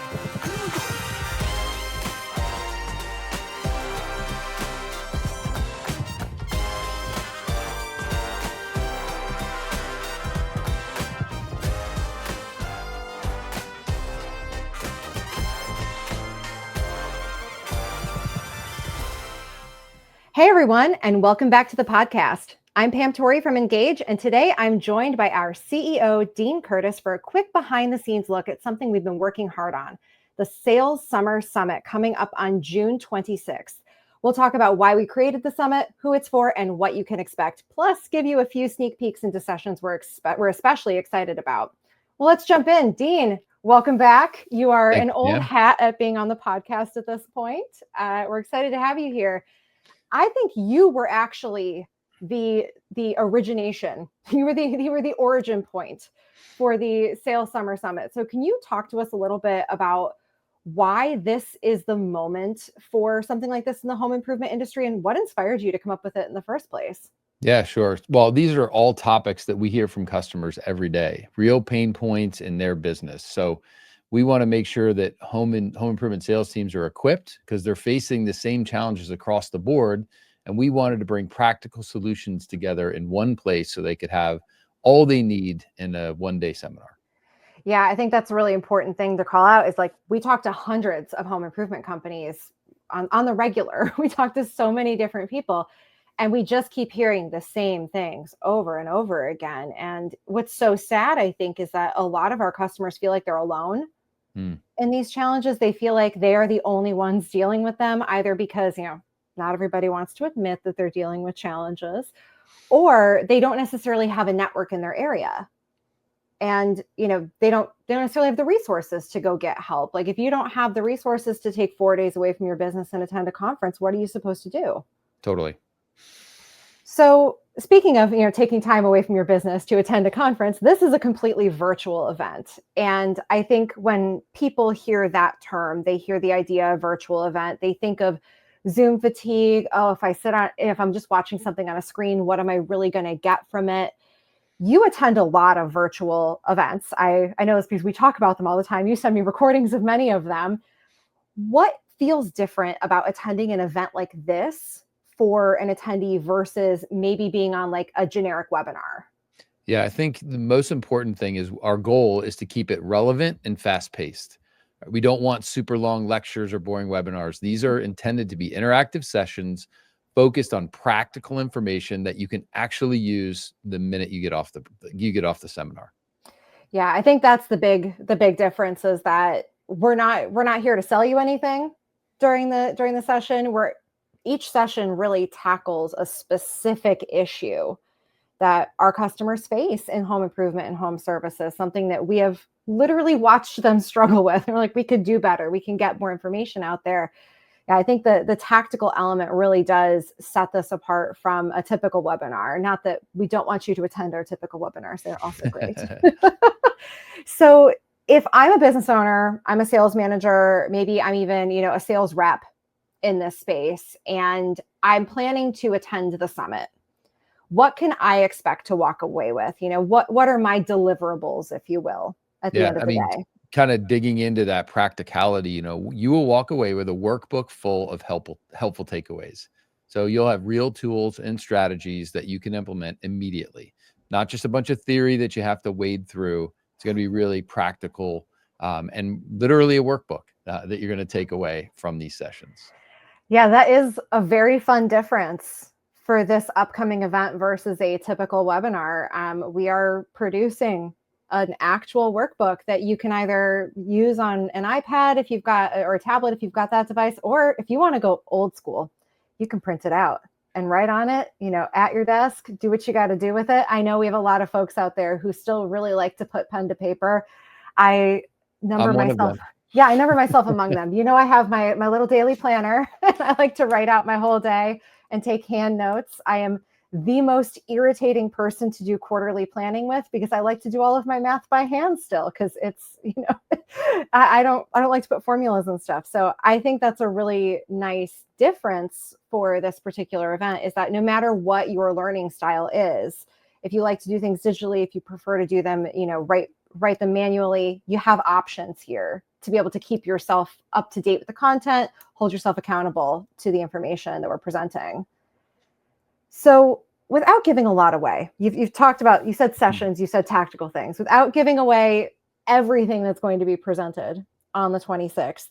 Hey everyone, and welcome back to the podcast. I'm Pam Torrey from Ingage, and today I'm joined by our CEO, Dean Curtis, for a quick behind-the-scenes look at something we've been working hard on, the Sales Summer Summit coming up on June 26th. We'll talk about why we created the summit, who it's for, and what you can expect, plus give you a few sneak peeks into sessions we're especially excited about. Well, let's jump in. Dean, welcome back. You are an old hat at being on the podcast at this point. We're excited to have you here. I think you were actually the origination. You were the origin point for the Sales Summer Summit. So can you talk to us a little bit about why this is the moment for something like this in the home improvement industry and what inspired you to come up with it in the first place? Yeah, sure. Well, these are all topics that we hear from customers every day, real pain points in their business. So we want to make sure that home improvement sales teams are equipped because they're facing the same challenges across the board. And we wanted to bring practical solutions together in one place so they could have all they need in a one-day seminar. Yeah, I think that's a really important thing to call out is like we talk to hundreds of home improvement companies on the regular. We talk to so many different people and we just keep hearing the same things over and over again. And what's so sad, I think, is that a lot of our customers feel like they're alone in these challenges. They feel like they are the only ones dealing with them, either because, not everybody wants to admit that they're dealing with challenges, or they don't necessarily have a network in their area. And, they don't necessarily have the resources to go get help. Like if you don't have the resources to take 4 days away from your business and attend a conference, what are you supposed to do? Totally. So speaking of, taking time away from your business to attend a conference, this is a completely virtual event. And I think when people hear that term, they hear the idea of virtual event, they think of Zoom fatigue. Oh, if I'm just watching something on a screen, what am I really going to get from it? You attend a lot of virtual events. I know this because we talk about them all the time. You send me recordings of many of them. What feels different about attending an event like this for an attendee versus maybe being on like a generic webinar? Yeah, I think the most important thing is our goal is to keep it relevant and fast-paced. We don't want super long lectures or boring webinars. These are intended to be interactive sessions focused on practical information that you can actually use the minute you get off the seminar. Yeah, I think that's the big difference is that we're not here to sell you anything during the session. Each session really tackles a specific issue that our customers face in home improvement and home services, something that we have literally watched them struggle with. We're like, we could do better. We can get more information out there. Yeah, I think the tactical element really does set this apart from a typical webinar. Not that we don't want you to attend our typical webinars. They're also great. So if I'm a business owner, I'm a sales manager, maybe I'm even, a sales rep in this space, and I'm planning to attend the summit, what can I expect to walk away with? What are my deliverables, if you will, at the end of the day? Kind of digging into that practicality, you will walk away with a workbook full of helpful takeaways. So you'll have real tools and strategies that you can implement immediately, not just a bunch of theory that you have to wade through. It's going to be really practical and literally a workbook that you're going to take away from these sessions. Yeah, that is a very fun difference for this upcoming event versus a typical webinar. We are producing an actual workbook that you can either use on an iPad if you've got, or a tablet if you've got that device, or if you want to go old school, you can print it out and write on it, at your desk, do what you got to do with it. I know we have a lot of folks out there who still really like to put pen to paper. I number myself among them. I have my little daily planner. I like to write out my whole day and take hand notes. I am the most irritating person to do quarterly planning with because I like to do all of my math by hand still because it's, I don't like to put formulas and stuff. So I think that's a really nice difference for this particular event is that no matter what your learning style is, if you like to do things digitally, if you prefer to do them, write them manually, you have options here to be able to keep yourself up to date with the content, hold yourself accountable to the information that we're presenting. So without giving a lot away, you've talked about, you said sessions, you said tactical things, without giving away everything that's going to be presented on the 26th.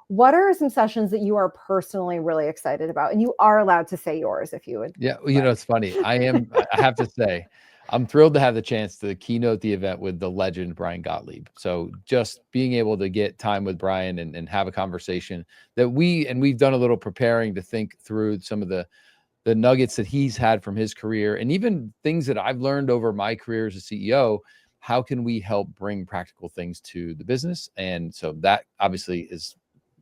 What are some sessions that you are personally really excited about? And you are allowed to say yours if you would. Yeah, you know, it's funny. I have to say, I'm thrilled to have the chance to keynote the event with the legend, Brian Gottlieb. So just being able to get time with Brian and have a conversation that we've done a little preparing to think through some of the nuggets that he's had from his career and even things that I've learned over my career as a CEO. How can we help bring practical things to the business? And so that obviously is,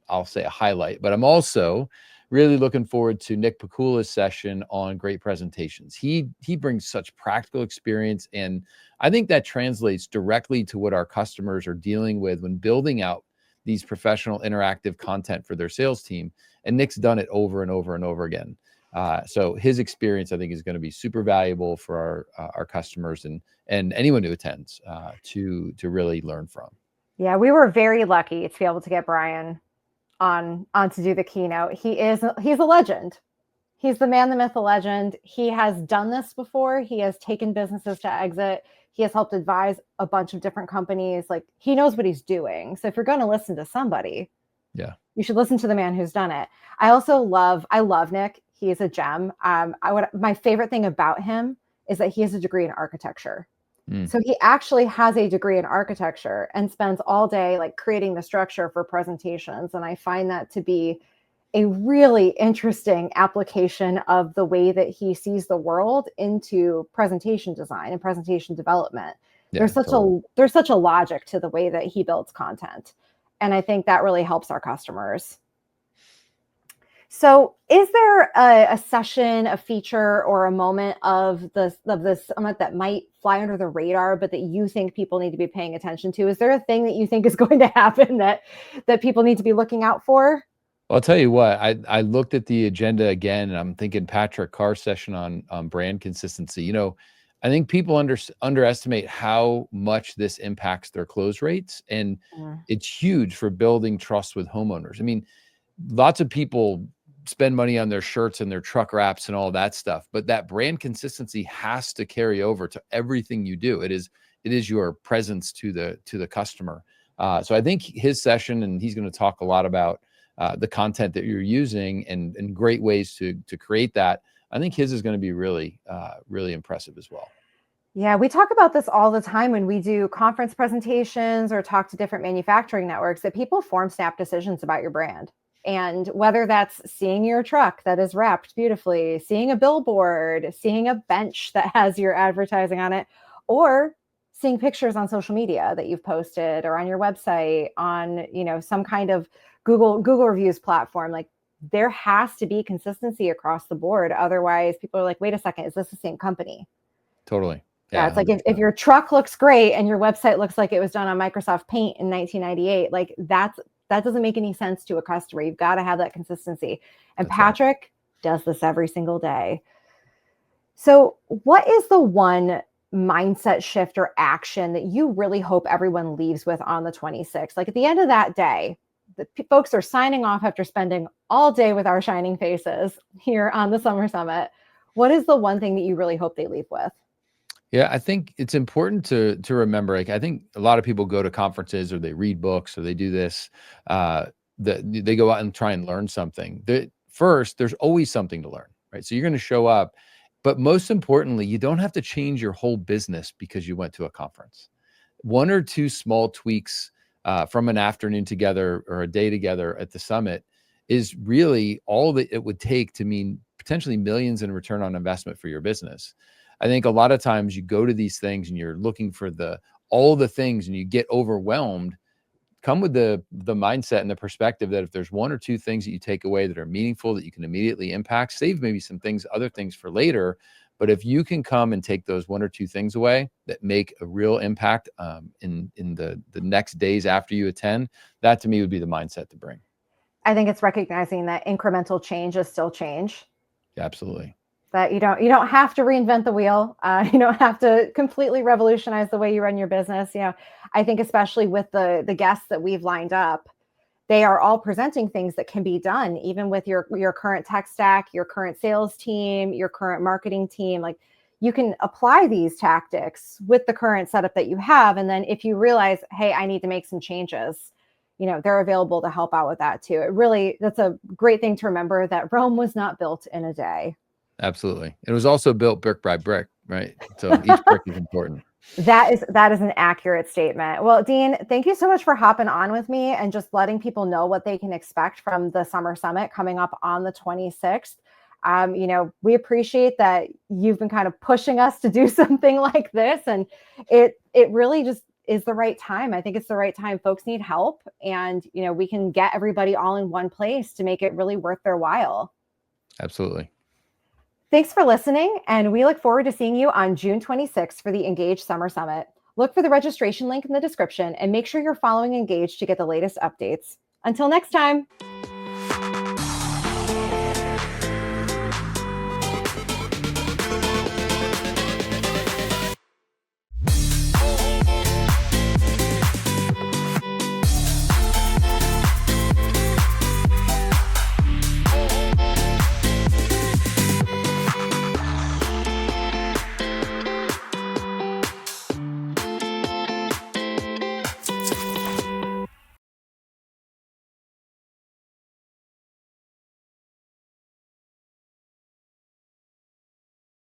I'll say, a highlight, but I'm also really looking forward to Nick Pacula's session on great presentations. He brings such practical experience, and I think that translates directly to what our customers are dealing with when building out these professional interactive content for their sales team. And Nick's done it over and over and over again. So his experience, I think, is going to be super valuable for our customers and anyone who attends to really learn from. Yeah, we were very lucky to be able to get Brian on to do the keynote. He's a legend. He's the man, the myth, the legend. He has done this before. He has taken businesses to exit. He has helped advise a bunch of different companies. Like, he knows what he's doing. So if you're going to listen to somebody, yeah, you should listen to the man who's done it. I love Nick. He is a gem. My favorite thing about him is that he has a degree in architecture. So he actually has a degree in architecture and spends all day like creating the structure for presentations. And I find that to be a really interesting application of the way that he sees the world into presentation design and presentation development. Yeah, there's such a logic to the way that he builds content. And I think that really helps our customers. So is there a session, a feature, or a moment of this summit that might fly under the radar, but that you think people need to be paying attention to? Is there a thing that you think is going to happen that people need to be looking out for? Well, I'll tell you what, I looked at the agenda again, and I'm thinking Patrick Carr session on brand consistency. You know, I think people underestimate how much this impacts their close rates, and it's huge for building trust with homeowners. I mean, lots of people spend money on their shirts and their truck wraps and all that stuff, but that brand consistency has to carry over to everything you do. It is your presence to the customer. So I think his session, and he's going to talk a lot about the content that you're using and great ways to create that. I think his is going to be really impressive as well. Yeah, we talk about this all the time when we do conference presentations or talk to different manufacturing networks, that people form snap decisions about your brand. And whether that's seeing your truck that is wrapped beautifully, seeing a billboard, seeing a bench that has your advertising on it, or seeing pictures on social media that you've posted or on your website, on, some kind of Google reviews platform, like, there has to be consistency across the board. Otherwise, people are like, wait a second, is this the same company? Totally. Yeah, it's like if your truck looks great and your website looks like it was done on Microsoft Paint in 1998, like that doesn't make any sense to a customer. You've got to have that consistency. And that's Patrick does this every single day. So what is the one mindset shift or action that you really hope everyone leaves with on the 26th? Like, at the end of that day, the folks are signing off after spending all day with our shining faces here on the Summer Summit. What is the one thing that you really hope they leave with? Yeah, I think it's important to remember, like, I think a lot of people go to conferences or they read books or they do this, they go out and try and learn something. First, there's always something to learn, right? So you're going to show up, but most importantly, you don't have to change your whole business because you went to a conference. One or two small tweaks from an afternoon together or a day together at the summit is really all that it would take to mean potentially millions in return on investment for your business. I think a lot of times you go to these things and you're looking for all the things and you get overwhelmed. Come with the mindset and the perspective that if there's one or two things that you take away that are meaningful, that you can immediately impact, save maybe some things, other things for later. But if you can come and take those one or two things away that make a real impact in the next days after you attend, that to me would be the mindset to bring. I think it's recognizing that incremental change is still change. Yeah, absolutely. that you don't have to reinvent the wheel. You don't have to completely revolutionize the way you run your business. I think especially with the guests that we've lined up, they are all presenting things that can be done even with your current tech stack, your current sales team, your current marketing team. Like, you can apply these tactics with the current setup that you have. And then if you realize, hey, I need to make some changes, they're available to help out with that too. That's a great thing to remember, that Rome was not built in a day. Absolutely. It was also built brick by brick, right? So each brick is important. That is an accurate statement. Well, Dean, thank you so much for hopping on with me and just letting people know what they can expect from the Summer Summit coming up on the 26th. We appreciate that you've been kind of pushing us to do something like this, and it really just is the right time. I think it's the right time. Folks need help, and we can get everybody all in one place to make it really worth their while. Absolutely. Thanks for listening, and we look forward to seeing you on June 26th for the Ingage Summer Summit. Look for the registration link in the description and make sure you're following Ingage to get the latest updates. Until next time.